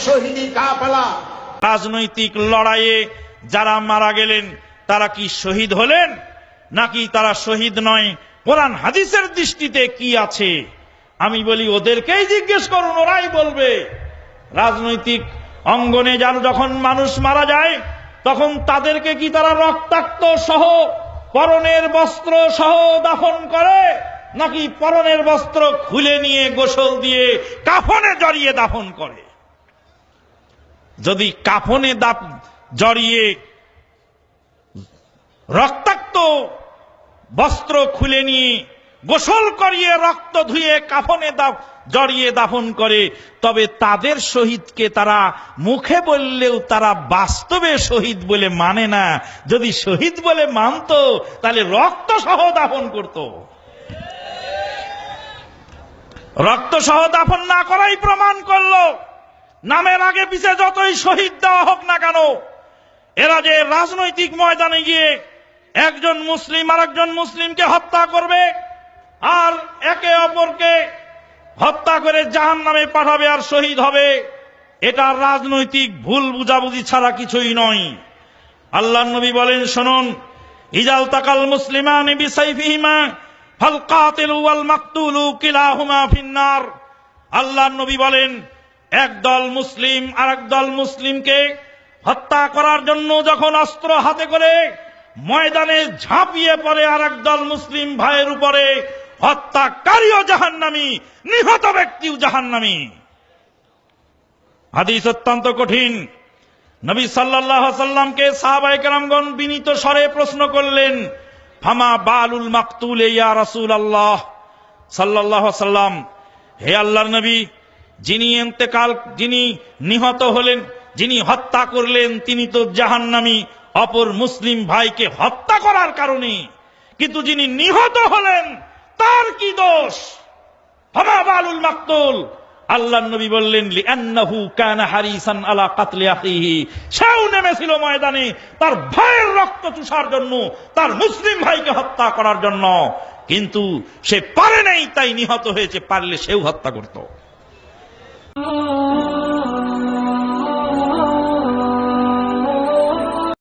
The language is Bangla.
শহীদি কাফেলা। রাজনৈতিক লড়াইয়ে যারা মারা গেলেন তারা কি শহীদ হলেন নাকি তারা শহীদ নয়? কোরআন হাদিসের দৃষ্টিতে কি আছে? আমি বলি ওদেরকেই জিজ্ঞেস করুন, ওরাই বলবে। রাজনৈতিক অঙ্গনে যখন মানুষ মারা যায় তখন তাদেরকে কি তারা রক্তাক্ত সহ পরনের বস্ত্র সহ দাফন করে, নাকি পরনের বস্ত্র খুলে নিয়ে গোসল দিয়ে কাফনে জড়িয়ে দাফন করে? যদি কাফনে জড়িয়ে রক্তাক্ত বস্ত্র খুলে নিয়ে গোসল করিয়ে রক্ত ধুয়ে কাফনে জড়িয়ে দাফন করে, তবে তাদের শহীদকে তারা মুখে বললেও তারা বাস্তবে শহীদ বলে মানে না। যদি শহীদ বলে মানত তাহলে রক্ত সহ দাফন করত। রক্ত সহ দাফন না করাই প্রমাণ করলো নামের আগে পিছে যতই শহীদ দেওয়া হোক না কেন, এরা যে রাজনৈতিক ময়দানে গিয়ে একজন মুসলিম আর একজন মুসলিমকে হত্যা করবে আর একে অপরকে হত্যা করে জাহান্নামে পাঠাবে আর শহীদ হবে, এটা রাজনৈতিক ভুল বুঝাবুঝি ছাড়া কিছুই নয়। আল্লাহর নবী বলেন, শুনুন, ইজাল তাকাল মুসলিমানি বিসাইফিহিমা ফাল কাতিলু ওয়াল মাকতুলু কিলাহুমা ফিন্নার। আল্লাহর নবী বলেন, একদল মুসলিম আর একদল মুসলিমকে হত্যা করার জন্য যখন অস্ত্র হাতে করে ময়দানে ঝাঁপিয়ে পড়ে আর একদল মুসলিম ভাইয়ের উপরে, হত্যাকারীও জাহান্নামী, নিহত ব্যক্তিও জাহান্নামী। হাদিস অত্যন্ত কঠিন। নবী সাল্লাল্লাহু আলাইহি সাল্লামকে সাহাবায়ে কেরামগণ বিনীত স্বরে প্রশ্ন করলেন, ফামা বালুল মাকতুল ইয়া রাসূলুল্লাহ সাল্লাল্লাহু আলাইহি সাল্লাম, হে আল্লাহর নবী, যিনি নিহত হলেন, যিনি হত্যা করলেন, তিনি তো জাহান্নামী অপর মুসলিম ভাইকে হত্যা করার কারণে, কিন্তু যিনি নিহত হলেন তার কি দোষ? ফামা বালুল মাকতুল। আল্লাহর নবী বললেন, লিআন্নাহু কানা হারিসান আলা কাতলি আখিহি, সেও নেমেছিল ময়দানে তার ভাইয়ের রক্ত চুষার জন্য, তার মুসলিম ভাইকে হত্যা করার জন্য, কিন্তু সে পারে নাই তাই নিহত হয়েছে, পারলে সেও হত্যা করত।